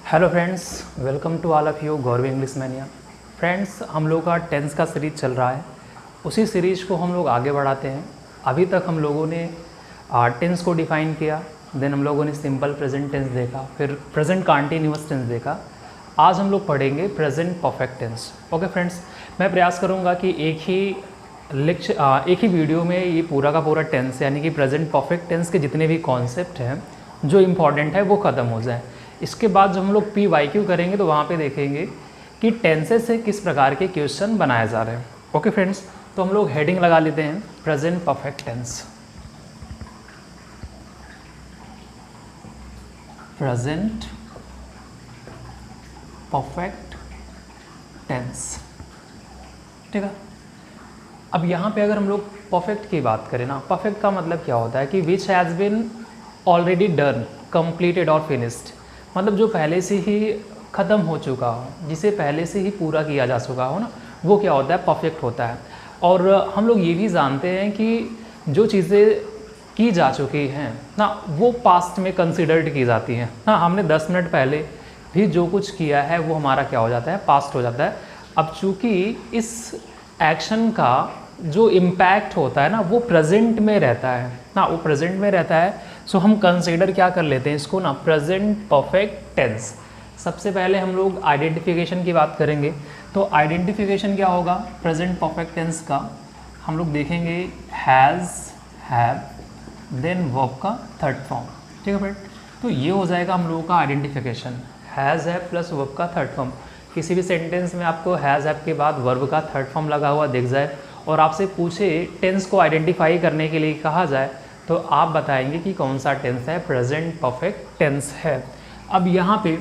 Hello friends, welcome to all of you Gaurav English mania. Friends, हम लोग का tense का सीरीज़ चल रहा है। उसी सीरीज़ को हम लोग आगे बढ़ाते हैं। अभी तक हम लोगों ने टेंस को डिफ़ाइन किया, देन हम लोगों ने सिंपल प्रेजेंट टेंस देखा, फिर प्रेजेंट कंटीन्यूअस टेंस देखा। आज हम लोग पढ़ेंगे present perfect tense. Okay friends, मैं प्रयास करूँगा कि एक ही वीडियो में ये पूरा का पूरा टेंस यानी कि प्रेजेंट परफेक्ट टेंस के जितने भी कॉन्सेप्ट हैं जो इम्पॉर्टेंट है वो ख़त्म हो जाए। इसके बाद जब हम लोग PYQ करेंगे तो वहाँ पे देखेंगे कि टेंसेस से किस प्रकार के क्वेश्चन बनाए जा रहे हैं। ओके फ्रेंड्स, तो हम लोग हेडिंग लगा लेते हैं present perfect tense. Present perfect tense, ठीक है। अब यहाँ पे अगर हम लोग परफेक्ट की बात करें ना, परफेक्ट का मतलब क्या होता है कि which has been already done, completed और फिनिश्ड, मतलब जो पहले से ही ख़त्म हो चुका हो, जिसे पहले से ही पूरा किया जा चुका हो ना, वो क्या होता है, परफेक्ट होता है। और हम लोग ये भी जानते हैं कि जो चीज़ें की जा चुकी हैं ना, वो पास्ट में कंसिडर्ड की जाती हैं ना। हमने 10 मिनट पहले भी जो कुछ किया है वो हमारा क्या हो जाता है, पास्ट हो जाता है। अब चूँकि इस एक्शन का जो इम्पैक्ट होता है ना वो प्रेजेंट में रहता है ना, वो प्रेजेंट में रहता है। सो हम कंसीडर क्या कर लेते हैं इसको ना, प्रेजेंट परफेक्ट टेंस। सबसे पहले हम लोग आइडेंटिफिकेशन की बात करेंगे। तो आइडेंटिफिकेशन क्या होगा प्रेजेंट परफेक्ट टेंस का, हम लोग देखेंगे हैज़, हैव, देन वर्ब का थर्ड फॉर्म, ठीक है फ्रेंड। तो ये हो जाएगा हम लोगों का identification, has, have plus verb का थर्ड फॉर्म। किसी भी सेंटेंस में आपको हैज़, हैव के बाद वर्ब का थर्ड फॉर्म लगा हुआ दिख जाए और आपसे पूछे टेंस को आइडेंटिफाई करने के लिए कहा जाए, तो आप बताएंगे कि कौन सा टेंस है, प्रेजेंट परफेक्ट टेंस है। अब यहाँ पे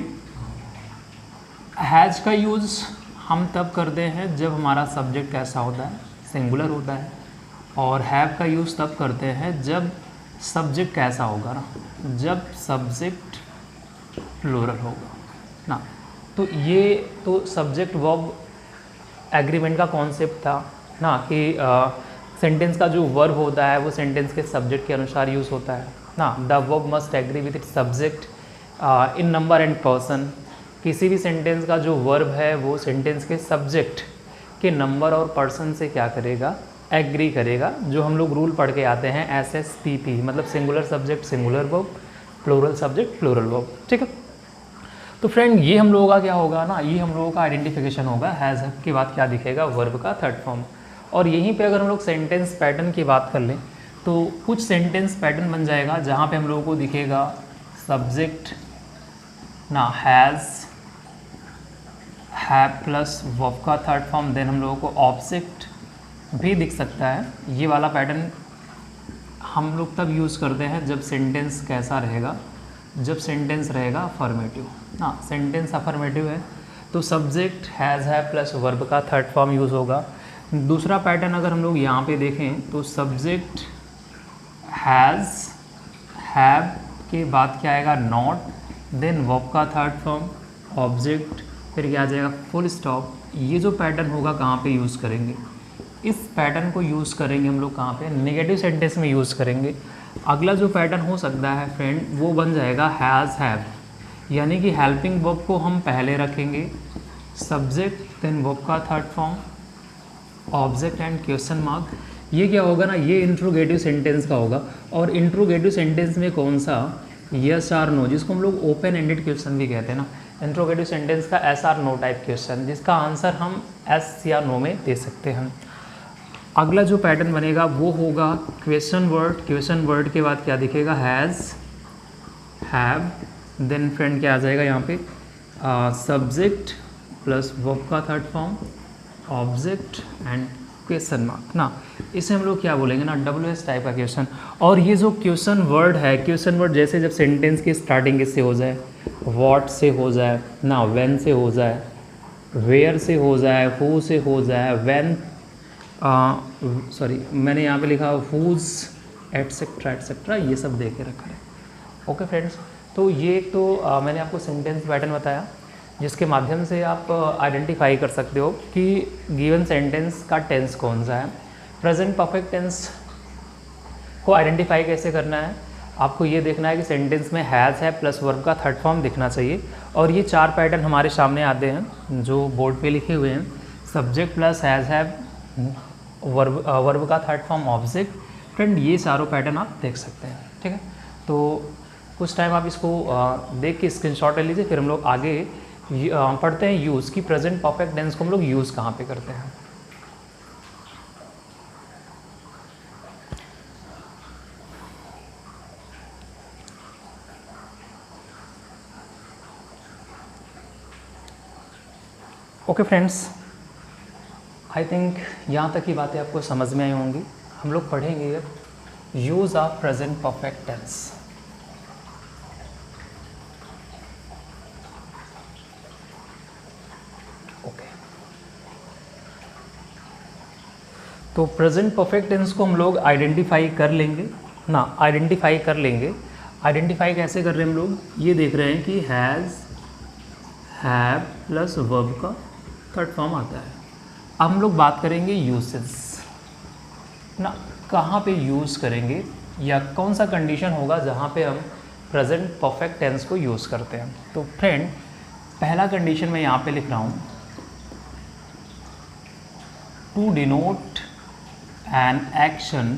हैज़ का यूज़ हम तब करते हैं जब हमारा सब्जेक्ट कैसा होता है, सिंगुलर होता है। और हैव का यूज़ तब करते हैं जब सब्जेक्ट कैसा होगा ना, जब सब्जेक्ट प्लूरल होगा ना। तो ये तो सब्जेक्ट वर्ब एग्रीमेंट का कॉन्सेप्ट था ना, कि सेंटेंस का जो वर्ब होता है वो सेंटेंस के सब्जेक्ट के अनुसार यूज़ होता है ना। The verb must agree with its subject in number and person. किसी भी सेंटेंस का जो वर्ब है वो सेंटेंस के सब्जेक्ट के नंबर और पर्सन से क्या करेगा, एग्री करेगा। जो हम लोग रूल पढ़ के आते हैं SSPP, मतलब singular subject singular verb, plural subject plural verb, ठीक है। तो फ्रेंड ये हम लोगों का क्या होगा ना, ये हम लोगों का आइडेंटिफिकेशन होगा। हैज़, हैव के बाद क्या दिखेगा, वर्ब का थर्ड फॉर्म। और यहीं पे अगर हम लोग सेंटेंस पैटर्न की बात कर लें तो कुछ सेंटेंस पैटर्न बन जाएगा जहाँ पे हम लोगों को दिखेगा सब्जेक्ट ना हैज़, हैव प्लस वर्ब का थर्ड फॉर्म, देन हम लोगों को ऑब्जेक्ट भी दिख सकता है। ये वाला पैटर्न हम लोग तब यूज़ करते हैं जब सेंटेंस कैसा रहेगा, जब सेंटेंस रहेगा अफर्मेटिव ना। सेंटेंस अफर्मेटिव है तो subject has, have plus verb का थर्ड फॉर्म यूज़ होगा। दूसरा पैटर्न अगर हम लोग यहाँ पे देखें तो सब्जेक्ट हैज़, हैव के बाद क्या आएगा, नॉट, देन वर्ब का थर्ड फॉर्म, ऑब्जेक्ट, फिर क्या आ जाएगा, फुल स्टॉप। ये जो पैटर्न होगा कहाँ पे यूज़ करेंगे, इस पैटर्न को यूज़ करेंगे हम लोग कहाँ पे, नेगेटिव सेंटेंस में यूज़ करेंगे। अगला जो पैटर्न हो सकता है फ्रेंड वो बन जाएगा हैज़, हैव, यानी कि हेल्पिंग वर्ब को हम पहले रखेंगे, सब्जेक्ट देन वर्ब का third form, object and question mark. ये क्या होगा ना, ये इंट्रोगेटिव सेंटेंस का होगा। और इंट्रोगेटिव सेंटेंस में कौन सा, यस आर नो, जिसको हम लोग ओपन एंडेड क्वेश्चन भी कहते हैं ना। इंट्रोगेटिव सेंटेंस का yes or no type question, जिसका आंसर हम एस या नो में दे सकते हैं। अगला जो पैटर्न बनेगा वो होगा क्वेश्चन वर्ड। क्वेश्चन वर्ड के बाद क्या दिखेगा, हैज़, हैव, देन फ्रेंड क्या आ जाएगा यहाँ पे, सब्जेक्ट प्लस वर्ब का third form, object and question mark ना। इसे हम लोग क्या बोलेंगे ना, WS टाइप का क्वेश्चन। और ये जो क्वेश्चन वर्ड है, क्वेश्चन वर्ड जैसे जब सेंटेंस की स्टार्टिंग इससे हो जाए, व्हाट से हो जाए ना, व्हेन से हो जाए, वेयर से हो जाए, हु से हो जाए, व्हेन, सॉरी मैंने यहाँ पे लिखा हुज, एटसेट्रा एटसेट्रा, ये सब दे के रखा है। ओके फ्रेंड्स, तो ये एक तो मैंने आपको सेंटेंस पैटर्न बताया जिसके माध्यम से आप आइडेंटिफाई कर सकते हो कि गिवन सेंटेंस का टेंस कौन सा है। प्रेजेंट परफेक्ट टेंस को आइडेंटिफाई कैसे करना है, आपको ये देखना है कि सेंटेंस में हैज़ है प्लस वर्ब का थर्ड फॉर्म दिखना चाहिए। और ये 4 पैटर्न हमारे सामने आते हैं जो बोर्ड पे लिखे हुए हैं। सब्जेक्ट प्लस हैज़ है, वर्ब का थर्ड फॉर्म ऑब्जेक्ट। फ्रेंड ये चारों पैटर्न आप देख सकते हैं, ठीक है। तो कुछ टाइम आप इसको देख के स्क्रीनशॉट ले लीजिए, फिर हम लोग आगे पढ़ते हैं यूज़ की प्रेजेंट परफेक्ट टेंस को हम लोग यूज़ कहाँ पे करते हैं। ओके फ्रेंड्स, आई थिंक यहाँ तक की बातें आपको समझ में आई होंगी। हम लोग पढ़ेंगे use of present perfect tense. Okay, तो प्रेजेंट परफेक्ट टेंस को हम लोग आइडेंटिफाई कर लेंगे ना, आइडेंटिफाई कर लेंगे। आइडेंटिफाई कैसे कर रहे हैं हम लोग, ये देख रहे हैं कि हैज़, हैव प्लस वर्ब का थर्ड फॉर्म आता है। अब हम लोग बात करेंगे यूसेस ना, कहाँ पे यूज़ करेंगे या कौन सा कंडीशन होगा जहाँ पे हम प्रेजेंट परफेक्ट टेंस को यूज़ करते हैं। तो फ्रेंड, पहला कंडीशन मैं यहाँ पे लिख रहा हूँ, to denote an action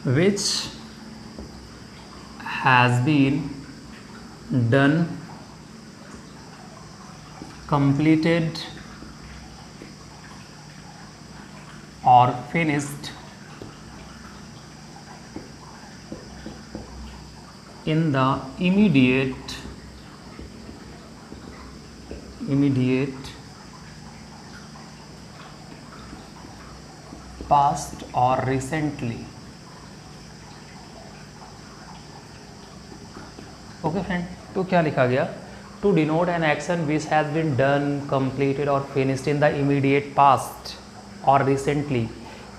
which has been done, completed or finished in the immediate past or recently। Okay friend, तो क्या लिखा गया, to denote an action which has been done, completed और finished in the immediate past और recently।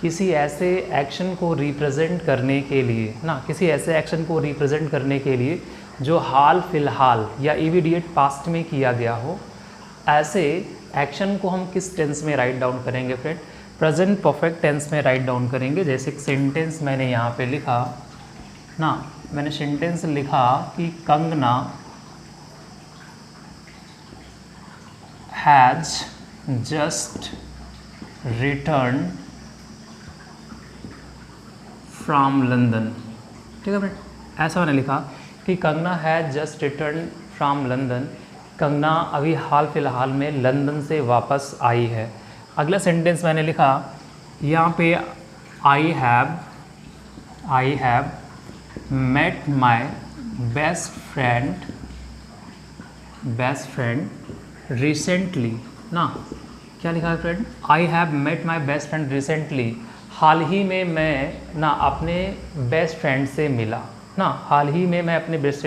किसी ऐसे action को represent करने के लिए ना, किसी ऐसे एक्शन को रिप्रेजेंट करने के लिए जो हाल फिलहाल या इमीडिएट पास्ट में किया गया हो, ऐसे एक्शन को हम किस टेंस में राइट डाउन करेंगे फ्रेंड, प्रेजेंट परफेक्ट टेंस में राइट डाउन करेंगे। जैसे एक सेंटेंस मैंने यहाँ पे लिखा ना, मैंने सेंटेंस लिखा कि Kangana has just return from London, ठीक है फ्रेंड, ऐसा मैंने लिखा कि Kangana has just return from London, Kangana अभी हाल फिलहाल में लंदन से वापस आई है। अगला सेंटेंस मैंने लिखा यहाँ पे, I have met my best friend recently ना, क्या लिखा है friend, I have met my best friend recently, हाल ही में मैं ना अपने बेस्ट फ्रेंड से मिला ना, हाल ही में मैं अपने बेस्ट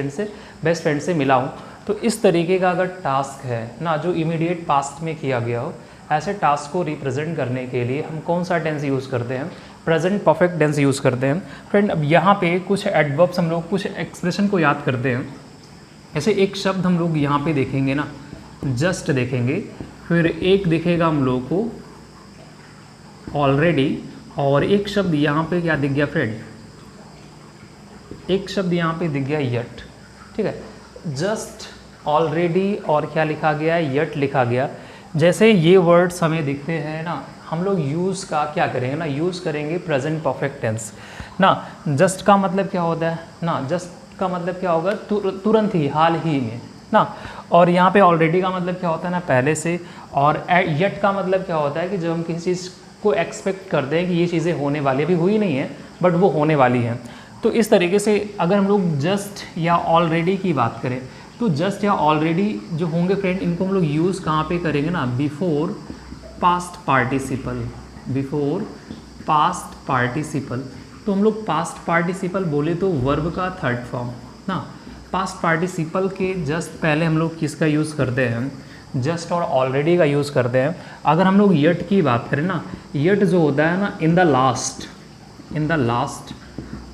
फ्रेंड से मिला हूँ। तो इस तरीके का अगर टास्क है ना जो इमीडिएट पास्ट में किया गया हो, ऐसे टास्क को रिप्रेजेंट करने के लिए हम कौन सा टेंस यूज़ करते हैं, प्रेजेंट परफेक्ट टेंस यूज़ करते हैं फ्रेंड। अब यहाँ पे कुछ एडवर्ब्स हम लोग कुछ एक्सप्रेशन को याद करते हैं। ऐसे एक शब्द हम लोग यहाँ पे देखेंगे ना, जस्ट देखेंगे, फिर एक दिखेगा हम लोग को ऑलरेडी, और एक शब्द यहाँ पे क्या दिख गया फ्रेंड, एक शब्द यहाँ पे दिख गया यट, ठीक है। जस्ट, ऑलरेडी और क्या लिखा गया है, यट लिखा गया। जैसे ये वर्ड्स हमें दिखते हैं ना, हम लोग यूज़ का क्या करेंगे ना, यूज़ करेंगे प्रेजेंट परफेक्ट टेंस ना। जस्ट का मतलब क्या होता है ना, जस्ट का मतलब क्या होगा, तुरंत ही, हाल ही में ना। और यहाँ पे ऑलरेडी का मतलब क्या होता है ना, पहले से। और यट का मतलब क्या होता है कि जब हम किसी चीज़ को एक्सपेक्ट करते हैं कि ये चीज़ें होने वाली, अभी हुई नहीं है बट वो होने वाली हैं। तो इस तरीके से अगर हम लोग जस्ट या ऑलरेडी की बात करें, तो जस्ट या ऑलरेडी जो होंगे फ्रेंड, इनको हम लोग यूज़ कहाँ पे करेंगे ना, before past participle, before past participle. तो हम लोग पास्ट पार्टिसिपल बोले तो वर्ब का थर्ड फॉर्म ना, पास्ट पार्टिसिपल के जस्ट पहले हम लोग किसका यूज़ करते हैं, जस्ट और ऑलरेडी का यूज़ करते हैं। अगर हम लोग यट की बात करें ना, यट जो होता है ना, in the last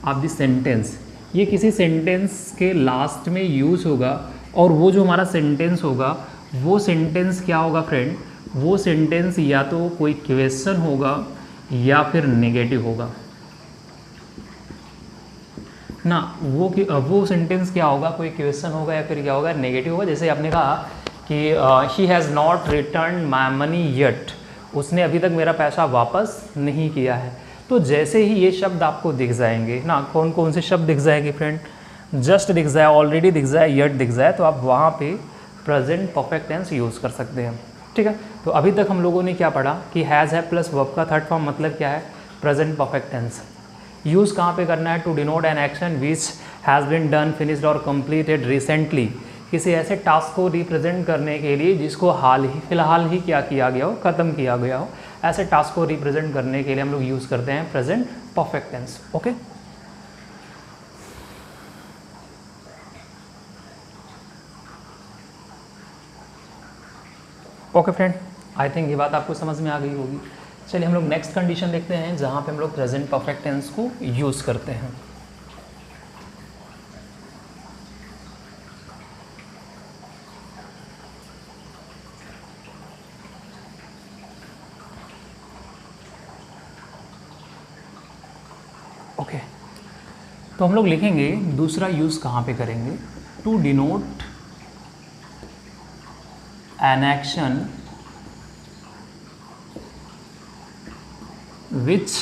of the sentence, ये किसी सेंटेंस के लास्ट में यूज़ होगा। और वो जो हमारा सेंटेंस होगा, वो सेंटेंस क्या होगा फ्रेंड, वो सेंटेंस या तो कोई क्वेश्चन होगा या फिर नेगेटिव होगा, ना वो सेंटेंस क्या होगा, कोई क्वेश्चन होगा या फिर क्या होगा, नेगेटिव होगा। जैसे आपने कहा कि he has not return my money yet, उसने अभी तक मेरा पैसा वापस नहीं किया है। तो जैसे ही ये शब्द आपको दिख जाएंगे ना, कौन कौन से शब्द दिख जाएंगे फ्रेंड, जस्ट दिख जाए, ऑलरेडी दिख जाए, येट दिख जाए, तो आप वहाँ पे प्रेजेंट परफेक्ट टेंस यूज़ कर सकते हैं। ठीक है, तो अभी तक हम लोगों ने क्या पढ़ा कि हैज़ है प्लस वर्ब का थर्ड फॉर्म मतलब क्या है, प्रेजेंट परफेक्ट टेंस। यूज़ कहाँ पे करना है, to denote an action which has been done, finished और कंप्लीटेड रिसेंटली, किसी ऐसे टास्क को रिप्रेजेंट करने के लिए जिसको फिलहाल ही क्या किया गया हो, ख़त्म किया गया हो, ऐसे टास्क को रिप्रेजेंट करने के लिए हम लोग यूज़ करते हैं present perfect tense. Okay, okay friend, I think ये बात आपको समझ में आ गई होगी। चलिए हम लोग नेक्स्ट कंडीशन देखते हैं जहाँ पे हम लोग प्रेजेंट परफेक्ट टेंस को यूज़ करते हैं। ओके, तो हम लोग लिखेंगे दूसरा यूज़ कहाँ पे करेंगे, to denote an action which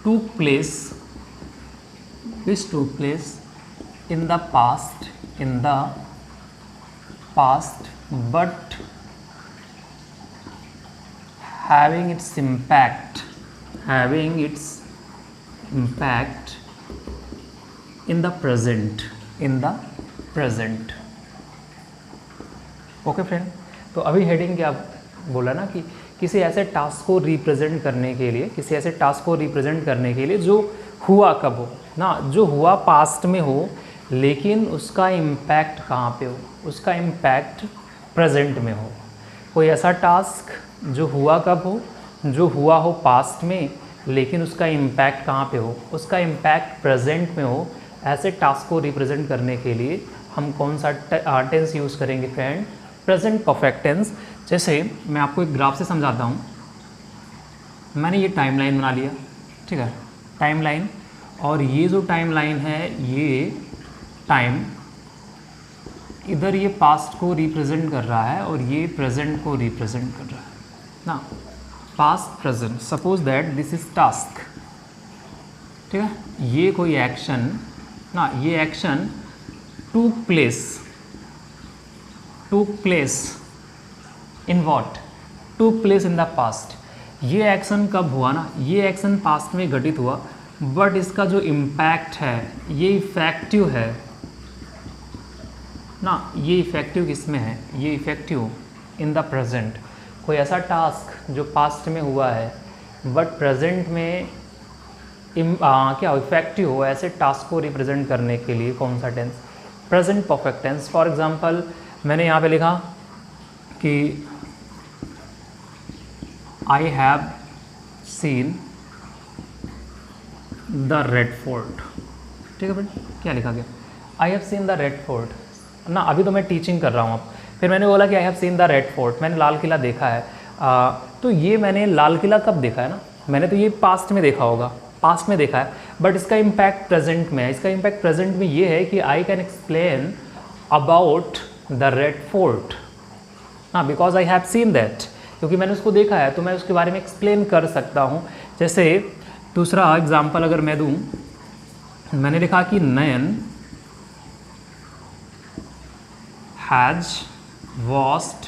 took place in the past but having its impact in the present okay friend, तो अभी हेडिंग क्या बोला ना कि किसी ऐसे टास्क को रिप्रेजेंट करने के लिए जो हुआ कब हो ना, जो हुआ पास्ट में हो, लेकिन उसका इम्पैक्ट कहाँ पे हो, उसका इम्पैक्ट प्रेजेंट में हो। कोई ऐसा टास्क जो हुआ कब हो, जो हुआ हो पास्ट में, लेकिन उसका इम्पैक्ट कहाँ पे हो, उसका इम्पैक्ट प्रेजेंट में हो, ऐसे टास्क को रिप्रेजेंट करने के लिए हम कौन सा टेंस यूज़ करेंगे फ्रेंड, प्रेजेंट परफेक्ट टेंस। जैसे मैं आपको एक ग्राफ से समझाता हूँ। मैंने ये टाइमलाइन बना लिया, ठीक है, टाइमलाइन, और ये जो टाइमलाइन है ये टाइम इधर ये पास्ट को रिप्रेजेंट कर रहा है और ये प्रेजेंट को रिप्रेजेंट कर रहा है ना, past present. Suppose that this is task, ठीक है, ये कोई एक्शन ना, ये एक्शन टूक प्लेस इन वॉट, टूक प्लेस इन द पास्ट। ये एक्शन कब हुआ ना, ये एक्शन पास्ट में घटित हुआ, बट इसका जो इम्पैक्ट है ये इफेक्टिव है ना, ये इफेक्टिव किस में है, ये इफेक्टिव इन द प्रेजेंट। कोई ऐसा टास्क जो पास्ट में हुआ है बट प्रेजेंट में क्या इफेक्टिव हो, ऐसे टास्क को रिप्रेजेंट करने के लिए कौन सा tense, present perfect tense. For example मैंने यहाँ पे लिखा कि I have seen the Red Fort, ठीक है फ्रेंड, क्या लिखा गया, I have seen the Red Fort ना। अभी तो मैं टीचिंग कर रहा हूँ अब, फिर मैंने बोला कि I have seen the Red fort, मैंने लाल किला देखा है। तो ये मैंने लाल किला कब देखा है ना, मैंने तो ये पास्ट में देखा होगा, पास्ट में देखा है, बट इसका इम्पैक्ट प्रेजेंट में है। इसका इम्पैक्ट प्रेजेंट में ये है कि I can explain about the Red Fort हाँ, because I have seen that, क्योंकि मैंने उसको देखा है तो मैं उसके बारे में एक्सप्लेन कर सकता हूँ। जैसे दूसरा एग्जाम्पल अगर मैं दूँ, मैंने लिखा कि Nayan has washed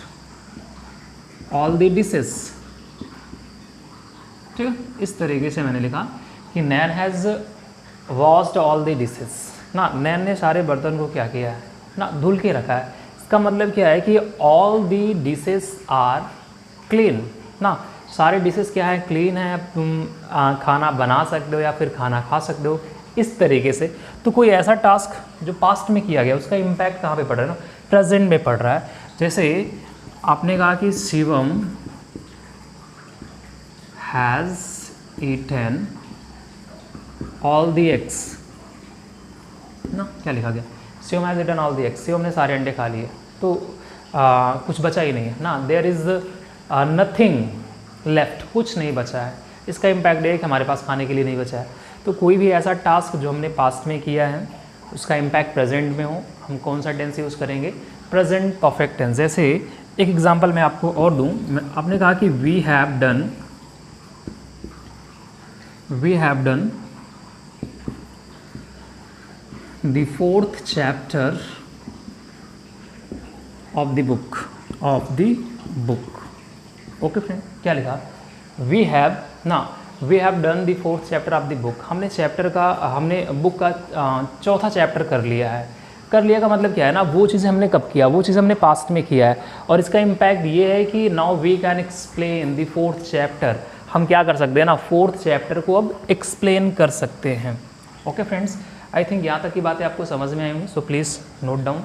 all the dishes, ठीक है, इस तरीके से मैंने लिखा कि Nayan has washed all the dishes ना, नयन ने सारे बर्तन को क्या किया है ना, धुल के रखा है। इसका मतलब क्या है कि all the dishes are clean ना, सारे डिशेस क्या है, क्लीन है, तुम खाना बना सकते हो या फिर खाना खा सकते हो, इस तरीके से। तो कोई ऐसा टास्क जो पास्ट में किया गया उसका इम्पैक्ट कहाँ पे पड़ रहा है ना, प्रेजेंट में पड़ रहा है। जैसे आपने कहा कि Shivam has eaten all the eggs ना, क्या लिखा गया, Shivam has eaten all the eggs, Shivam ने सारे अंडे खा लिए, तो कुछ बचा ही नहीं है ना, देयर इज़ नथिंग लेफ्ट, कुछ नहीं बचा है। इसका इम्पैक्ट है कि हमारे पास खाने के लिए नहीं बचा है। तो कोई भी ऐसा टास्क जो हमने पास्ट में किया है उसका इम्पैक्ट प्रेजेंट में हो, हम कौन सा टेंस यूज़ करेंगे? Present perfect tense. जैसे एक एग्जांपल मैं आपको और दूं, आपने कहा कि we have done the 4th chapter of the book. Okay friend, क्या लिखा? We have done the 4th chapter of the book. हमने बुक का 4था चैप्टर कर लिया है। कर लिया का मतलब क्या है ना, वो चीज़ें हमने कब किया, वो चीज़ हमने पास्ट में किया है। और इसका इम्पैक्ट ये है कि now we can explain the 4th chapter. हम क्या कर सकते हैं ना, 4th चैप्टर को अब एक्सप्लेन कर सकते हैं। ओके फ्रेंड्स, आई थिंक यहाँ तक की बातें आपको समझ में आई होंगी, so please note down.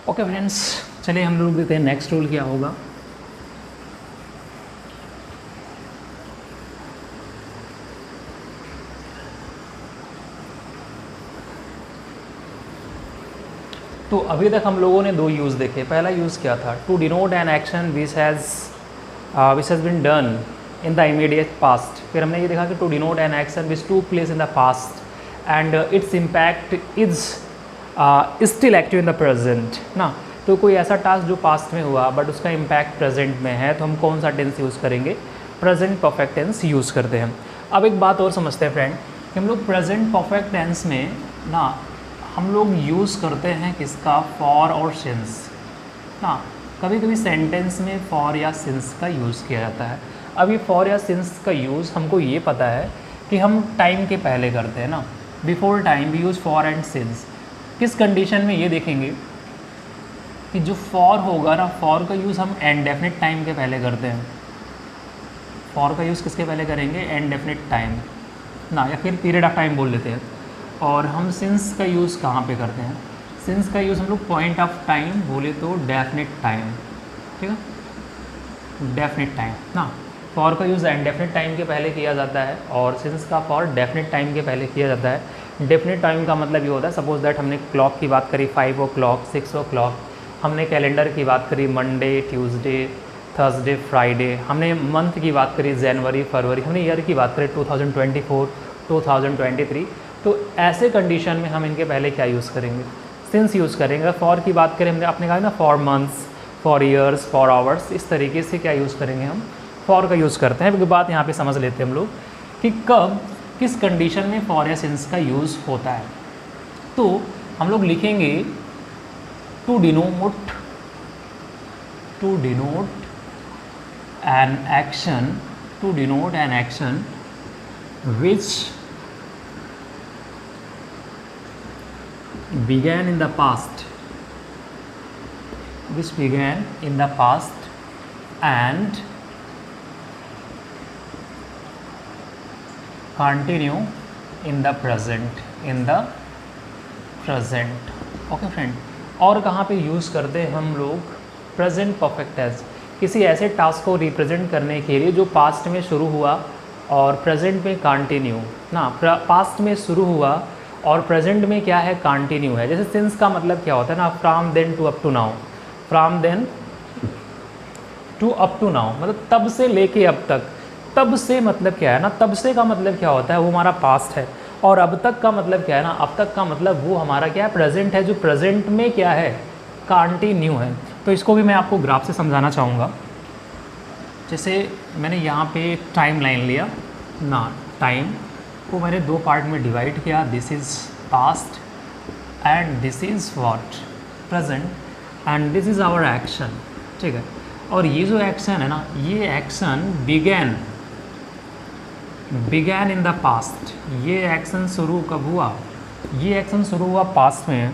Okay friends, चलिए हम लोग देखते हैं नेक्स्ट रूल क्या होगा। तो अभी तक हम लोगों ने 2 यूज़ देखे। पहला यूज़ क्या था? To denote an action which has been done in the immediate past. फिर हमने ये देखा कि to denote an action which took place in the past and its impact is still active in the present ना। तो कोई ऐसा task जो पास्ट में हुआ बट उसका इम्पैक्ट प्रेजेंट में है, तो हम कौन सा टेंस यूज़ करेंगे? प्रेजेंट परफेक्ट टेंस यूज़ करते हैं। अब एक बात और समझते हैं फ्रेंड, कि हम लोग प्रेजेंट परफेक्ट टेंस में ना हम लोग यूज़ करते हैं किसका? फॉर और सिंस ना। कभी कभी सेंटेंस में फॉर या सिंस का यूज़ किया जाता है। अब ये फॉर या सिंस का यूज़ हमको ये पता है कि हम टाइम के पहले करते हैं ना, before time we use for and since. किस कंडीशन में? ये देखेंगे कि जो फॉर होगा ना, फॉर का यूज़ हम इंडेफिनिट टाइम के पहले करते हैं। फॉर का यूज़ किसके पहले करेंगे? इंडेफिनिट टाइम ना, या फिर पीरियड ऑफ टाइम बोल लेते हैं। और हम सिंस का यूज़ कहाँ पे करते हैं? सिंस का यूज़ हम लोग पॉइंट ऑफ टाइम बोले तो डेफिनिट टाइम, ठीक है, डेफिनिट टाइम ना। फॉर का यूज़ इंडेफिनिट टाइम के पहले किया जाता है और सिंस का फॉर डेफिनिट टाइम के पहले किया जाता है। डेफिनिट टाइम का मतलब ये होता है, सपोज दैट हमने क्लॉक की बात करी 5 o'clock 6 o'clock, हमने कैलेंडर की बात करी मंडे ट्यूसडे थर्सडे फ्राइडे, हमने मंथ की बात करी जनवरी फरवरी, हमने ईयर की बात करी 2024 2023। तो ऐसे कंडीशन में हम इनके पहले क्या यूज़ करेंगे? सिंस यूज़ करेंगे। फॉर की बात करें, हमने आपने कहा ना for months, for years, for hours, इस तरीके से क्या यूज़ करेंगे? हम फॉर का यूज़ करते हैं। एक बात यहाँ पे समझ लेते हैं हम लोग कि कब किस कंडीशन में फॉर या सिंस का यूज़ होता है। तो हम लोग लिखेंगे to denote an action which began in the past and continue in the present okay friend. और कहाँ पे यूज़ करते हैं हम लोग प्रेजेंट परफेक्ट टेंस? किसी ऐसे टास्क को रिप्रेजेंट करने के लिए जो पास्ट में शुरू हुआ और प्रेजेंट में कंटिन्यू ना। पास्ट में शुरू हुआ और प्रेजेंट में क्या है? कंटिन्यू है। जैसे सिंस का मतलब क्या होता है ना, from then to up to now, from then to up to now, मतलब तब से लेके अब तक। तब से मतलब क्या है ना, तब से का मतलब क्या होता है? वो हमारा पास्ट है। और अब तक का मतलब क्या है ना, अब तक का मतलब वो हमारा क्या है? प्रेजेंट है, जो प्रेजेंट में क्या है? कंटिन्यू है। तो इसको भी मैं आपको ग्राफ से समझाना चाहूँगा। जैसे मैंने यहाँ पे टाइम लाइन लिया ना, टाइम को मैंने 2 पार्ट में डिवाइड किया। This is past and this is what? Present and this is our action, ठीक है। और ये जो एक्शन है ना, ये action began in the past. ये एक्शन शुरू कब हुआ? ये एक्शन शुरू हुआ पास्ट में।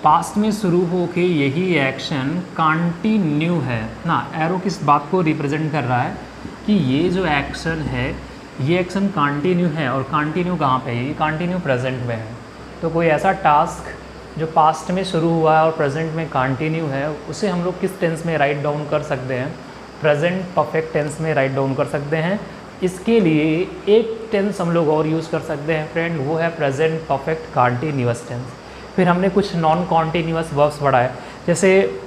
पास्ट में शुरू होके यही एक्शन कंटिन्यू है ना। एरो किस बात को रिप्रेजेंट कर रहा है कि ये जो एक्शन है, ये एक्शन कंटिन्यू है। और कंटिन्यू कहाँ पे है? ये कंटिन्यू प्रेजेंट में है। तो कोई ऐसा टास्क जो पास्ट में शुरू हुआ है और प्रेजेंट में कंटिन्यू है, उसे हम लोग किस टेंस में राइट डाउन कर सकते हैं? प्रेजेंट परफेक्ट टेंस में राइट डाउन कर सकते हैं। इसके लिए एक टेंस हम लोग और यूज़ कर सकते हैं फ्रेंड, वो है प्रेजेंट परफेक्ट कंटिन्यूअस टेंस। फिर हमने कुछ नॉन कॉन्टीन्यूअस वर्ब्स पढ़ाए, जैसे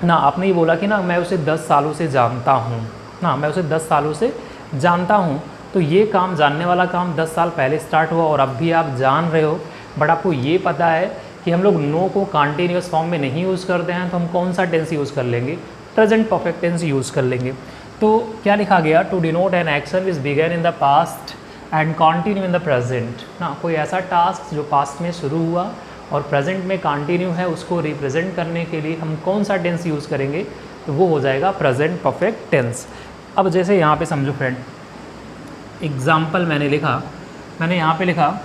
ना आपने ये बोला कि ना मैं उसे 10 सालों से जानता हूँ, ना मैं उसे 10 सालों से जानता हूँ, तो ये काम, जानने वाला काम 10 साल पहले स्टार्ट हुआ और अब भी आप जान रहे हो, बट आपको ये पता है कि हम लोग नो को कंटिन्यूअस फॉर्म में नहीं यूज़ करते हैं, तो हम कौन सा टेंस यूज़ कर लेंगे? प्रेजेंट परफेक्ट टेंस यूज़ कर लेंगे। तो क्या लिखा गया? To denote an action which began in the past and continue in the present. ना कोई ऐसा टास्क जो पास्ट में शुरू हुआ और प्रेजेंट में कंटिन्यू है, उसको रिप्रेजेंट करने के लिए हम कौन सा टेंस यूज़ करेंगे? तो वो हो जाएगा प्रेजेंट परफेक्ट टेंस। अब जैसे यहाँ पे समझो फ्रेंड, एग्जाम्पल मैंने यहाँ पे लिखा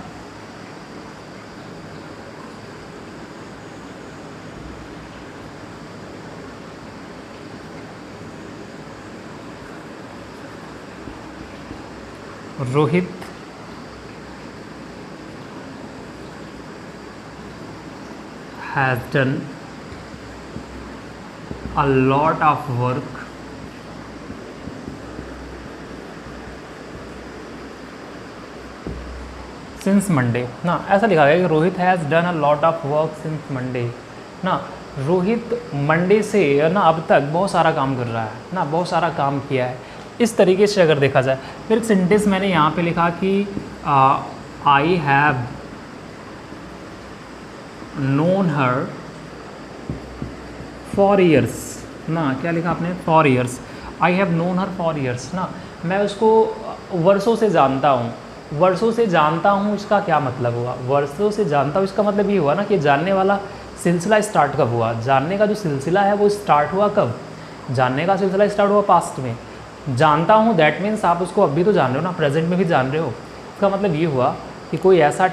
Rohit has done a lot of work since Monday। ना ऐसा लिखा गया कि Rohit has done a lot of work since Monday. ना रोहित मंडे से ना अब तक बहुत सारा काम कर रहा है, ना बहुत सारा काम किया है। इस तरीके से अगर देखा जाए, फिर एक सेंटेंस मैंने यहाँ पे लिखा कि I have known her for years. ना क्या लिखा आपने? For years. I have known her for years. ना मैं उसको वर्षों से जानता हूँ। वर्षों से जानता हूँ, इसका क्या मतलब हुआ? वर्षों से जानता हूँ, इसका मतलब ये हुआ ना कि जानने वाला सिलसिला स्टार्ट कब हुआ? जानने का जो सिलसिला है वो स्टार्ट हुआ कब? जानने का सिलसिला स्टार्ट हुआ पास्ट में। जानता हूँ दैट मीन्स आप उसको अभी तो जान रहे हो ना, प्रेजेंट में भी जान रहे हो। इसका मतलब ये हुआ कि कोई ऐसा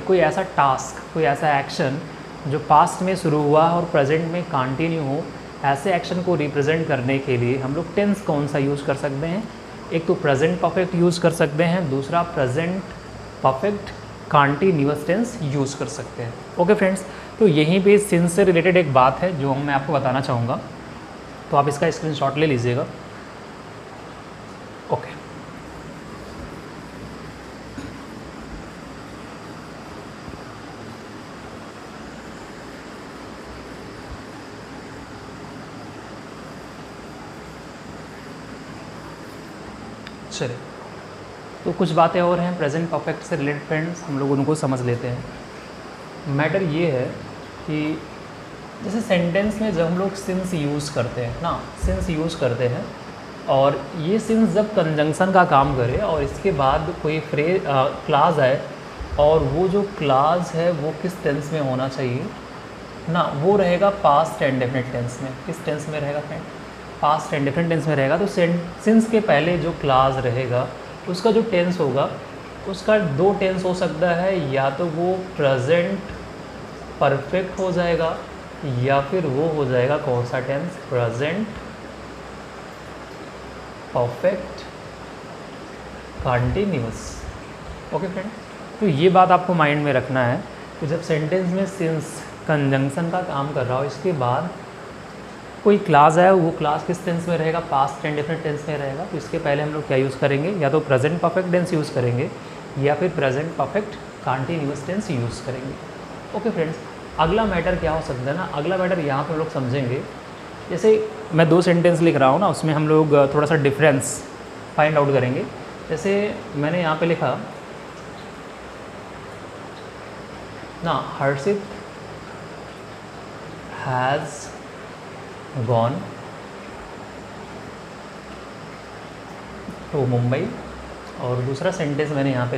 कोई ऐसा टास्क, कोई ऐसा एक्शन जो पास्ट में शुरू हुआ और प्रेजेंट में कंटिन्यू हो, ऐसे एक्शन को रिप्रेजेंट करने के लिए हम लोग टेंस कौन सा यूज़ कर सकते हैं? एक तो प्रेजेंट परफेक्ट यूज़ कर सकते हैं, दूसरा present perfect continuous tense use कर सकते हैं। ओके फ्रेंड्स, तो यहीं पे सिंस से रिलेटेड एक बात है जो मैं आपको बताना चाहूँगा, तो आप इसका स्क्रीनशॉट ले लीजिएगा। ओके, चलिए, तो कुछ बातें और हैं प्रेजेंट परफेक्ट से रिलेटेड फ्रेंड्स, हम लोग उनको समझ लेते हैं। मैटर ये है कि जैसे सेंटेंस में जब हम लोग सिंस यूज़ करते हैं ना, सिंस यूज़ करते हैं, और ये सिंस जब कंजंक्शन का काम करे और इसके बाद कोई क्लास आए, और वो जो क्लास है वो किस टेंस में होना चाहिए ना? वो रहेगा पास्ट एंड डेफिनेट टेंस में। किस टेंस में रहेगा friend? Past and definite tense में रहेगा। तो सिंस के पहले जो क्लास रहेगा उसका जो टेंस होगा, उसका दो टेंस हो सकता है, या तो वो प्रेजेंट परफेक्ट हो जाएगा या फिर वो हो जाएगा कौन सा tense? Present perfect continuous. Okay friend, तो ये बात आपको माइंड में रखना है कि जब सेंटेंस में सिंस कंजंक्शन का काम कर रहा हो, इसके बाद कोई क्लास आया, वो क्लास किस टेंस में रहेगा? पास्ट एंड डेफिनेट टेंस में रहेगा। तो इसके पहले हम लोग क्या यूज़ करेंगे? या तो प्रेजेंट परफेक्ट टेंस यूज़ करेंगे या फिर present perfect continuous tense use करेंगे। ओके फ्रेंड्स, अगला मैटर क्या हो सकता है ना? अगला मैटर यहाँ पर हम लोग समझेंगे, जैसे मैं दो सेंटेंस लिख रहा हूँ ना, उसमें हम लोग थोड़ा सा डिफरेंस फाइंड आउट करेंगे। जैसे मैंने यहाँ पे लिखा ना, Harshit has gone to Mumbai, और दूसरा सेंटेंस मैंने यहाँ पे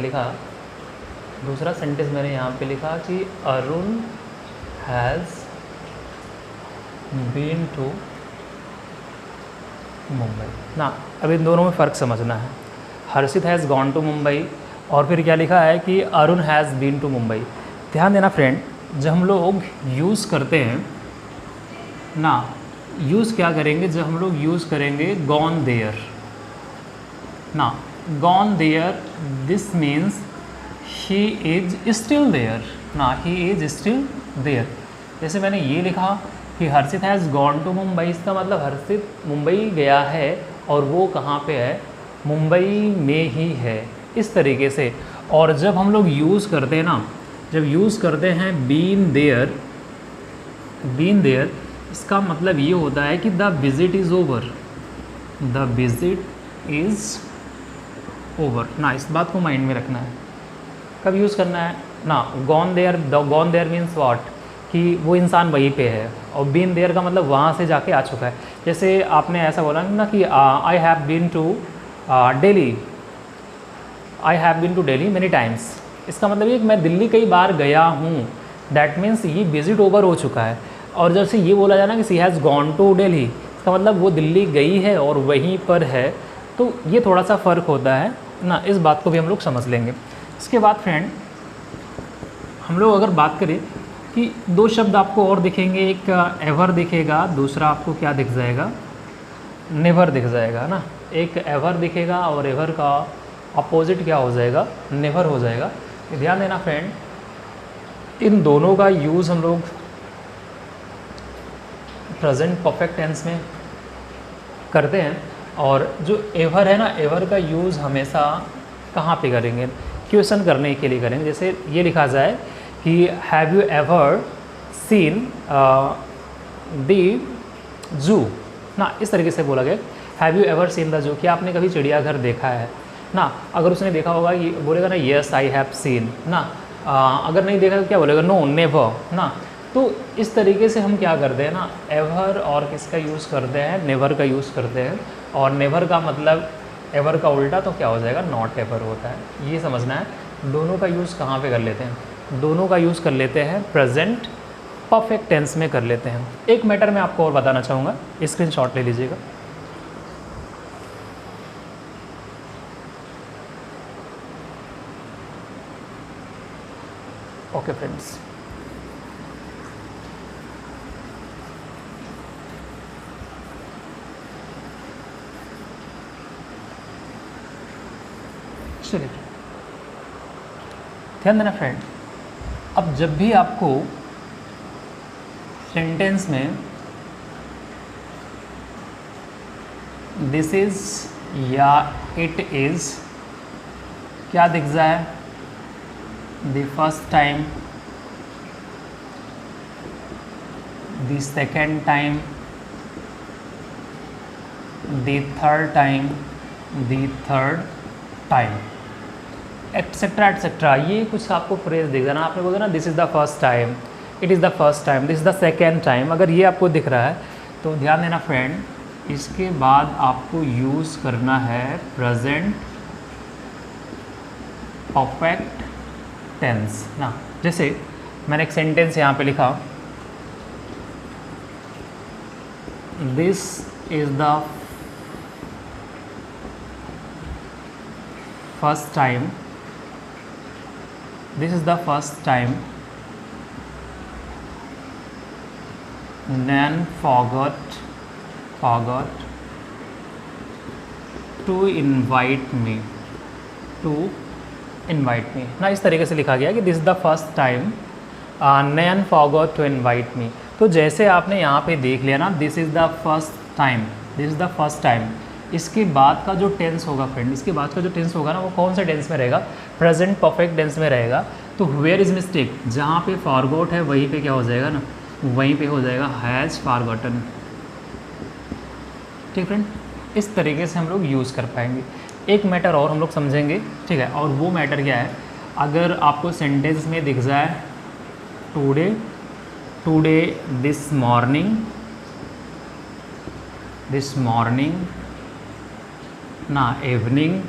लिखा कि Arun has been to Mumbai ना। अब इन दोनों में फ़र्क समझना है। Harshit has gone to Mumbai, और फिर क्या लिखा है कि Arun has been to Mumbai. ध्यान देना फ्रेंड, जब हम लोग यूज़ करते हैं ना, यूज़ क्या करेंगे? जब हम लोग यूज़ करेंगे गॉन देयर ना, gone there, this means he is still there ना, ही इज स्टिल देयर। जैसे मैंने ये लिखा कि हर्षित हैज़ गॉन टू मुंबई, इसका मतलब हर्षित मुंबई गया है और वो कहाँ पे है, मुंबई में ही है, इस तरीके से। और जब हम लोग यूज़ करते हैं ना, जब यूज़ करते हैं बीन देयर, इसका मतलब ये होता है कि the visit is over, the visit is over ना, इस बात को माइंड में रखना है। कब यूज़ करना है ना, गॉन देयर मीन्स व्हाट, कि वो इंसान वहीं पे है, और बीन देयर का मतलब वहाँ से जाके आ चुका है। जैसे आपने ऐसा बोला ना कि I have been to Delhi, I have been to Delhi many times, इसका मतलब ये कि मैं दिल्ली कई बार गया हूँ, दैट मीन्स ये विजिट ओवर हो चुका है। और जैसे ये बोला जाए ना कि सी हैज़ गॉन टू दिल्ली, इसका मतलब वो दिल्ली गई है और वहीं पर है, तो ये थोड़ा सा फ़र्क होता है ना, इस बात को भी हम लोग समझ लेंगे। इसके बाद फ्रेंड हम लोग अगर बात करें कि दो शब्द आपको और दिखेंगे, एक एवर दिखेगा, दूसरा आपको क्या दिख जाएगा, नेवर दिख जाएगा ना। एक एवर दिखेगा और एवर का अपोजिट क्या हो जाएगा, नेवर हो जाएगा। ध्यान देना फ्रेंड, इन दोनों का यूज़ हम लोग प्रेजेंट परफेक्ट टेंस में करते हैं। और जो एवर है ना, एवर का यूज़ हमेशा कहाँ पे करेंगे, क्वेश्चन करने के लिए करेंगे। जैसे ये लिखा जाए कि have you ever seen the zoo ना, इस तरीके से बोला गया, have you ever seen the zoo, क्या आपने कभी चिड़ियाघर देखा है ना। अगर उसने देखा होगा ये बोलेगा ना येस आई हैव सीन ना, अगर नहीं देखा तो क्या बोलेगा, नो नेवर ना। तो इस तरीके से हम क्या करते हैं ना, एवर और किसका यूज़ करते हैं, नेवर का यूज़ करते हैं। और नेवर का मतलब एवर का उल्टा तो क्या हो जाएगा, नॉट एवर होता है। ये समझना है। दोनों का यूज़ कहाँ पे कर लेते हैं, दोनों का यूज़ कर लेते हैं प्रेजेंट परफेक्ट टेंस में कर लेते हैं। एक मैटर मैं आपको और बताना चाहूँगा, स्क्रीनशॉट ले लीजिएगा। ओके फ्रेंड्स, चलिए ध्यान देना फ्रेंड, अब जब भी आपको सेंटेंस में दिस इज या इट इज क्या दिख जाए, the first time, the second time, the third time, the third time, etcetera etcetera, ये कुछ आपको फ्रेज दिख जाना। आपने बोला ना this is the first time, it is the first time, this is the second time, अगर ये आपको दिख रहा है तो ध्यान देना फ्रेंड, इसके बाद आपको यूज़ करना है प्रेजेंट परफेक्ट टेंस ना। जैसे मैंने एक सेंटेंस यहाँ पे लिखा, this is the first time, this is the first time Nan forgot to invite me ना, इस तरीके से लिखा गया कि this is the first time Nan forgot to invite me. तो जैसे आपने यहाँ पे देख लिया ना, this is the first time, this is the first time, इसके बाद का जो टेंस होगा फ्रेंड, इसके बाद का जो टेंस होगा ना, वो कौन से टेंस में रहेगा, प्रेजेंट परफेक्ट टेंस में रहेगा। तो वेयर इज़ मिस्टेक, जहाँ पे फॉरगॉट है वहीं पे क्या हो जाएगा ना, वहीं पे हो जाएगा हैज़ फॉरगॉटन। ठीक फ्रेंड, इस तरीके से हम लोग यूज़ कर पाएंगे। एक मैटर और हम लोग समझेंगे, ठीक है, और वो मैटर क्या है, अगर आपको सेंटेंस में दिख जाए टुडे, दिस मॉर्निंग ना, इवनिंग,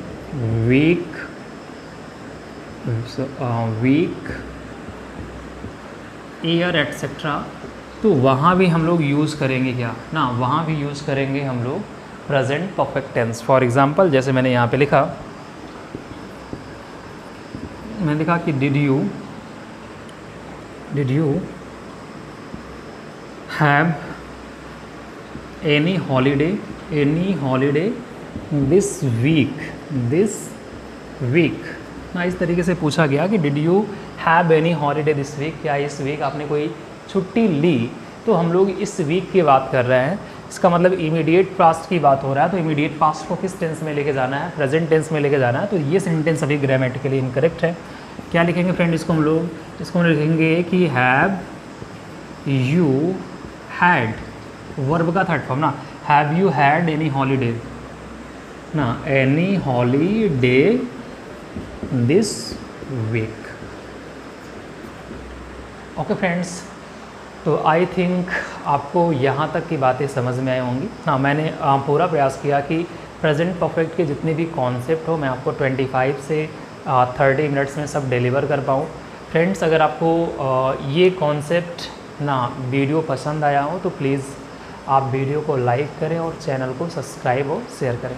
वीक, ईयर एट्सेट्रा, तो वहाँ भी हम लोग यूज़ करेंगे क्या ना, वहाँ भी यूज़ करेंगे हम लोग present perfect tense. For example जैसे मैंने यहाँ पे लिखा, मैंने लिखा कि did you have any holiday this week ना, इस तरीके से पूछा गया कि did you have any holiday this week, क्या इस वीक आपने कोई छुट्टी ली, तो हम लोग इस वीक की बात कर रहे हैं। इसका मतलब इमीडिएट पास्ट की बात हो रहा है, तो इमीडिएट पास्ट को किस टेंस में लेके जाना है, प्रेजेंट टेंस में लेके जाना है। तो ये सेंटेंस अभी ग्रामेटिकली इनकरेक्ट है। क्या लिखेंगे फ्रेंड इसको हम लोग, इसको हम लिखेंगे कि हैव यू हैड, वर्ब का थर्ड फॉर्म ना, have you had any holiday ना, any holiday this week. Okay friends, तो आई थिंक आपको यहाँ तक की बातें समझ में आई होंगी। हाँ, मैंने पूरा प्रयास किया कि प्रेजेंट परफेक्ट के जितने भी कॉन्सेप्ट हो मैं आपको 25 से 30 मिनट्स में सब डिलीवर कर पाऊँ। फ्रेंड्स, अगर आपको ये कॉन्सेप्ट ना वीडियो पसंद आया हो तो प्लीज़ आप वीडियो को लाइक करें और चैनल को सब्सक्राइब और शेयर करें।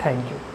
Thank you.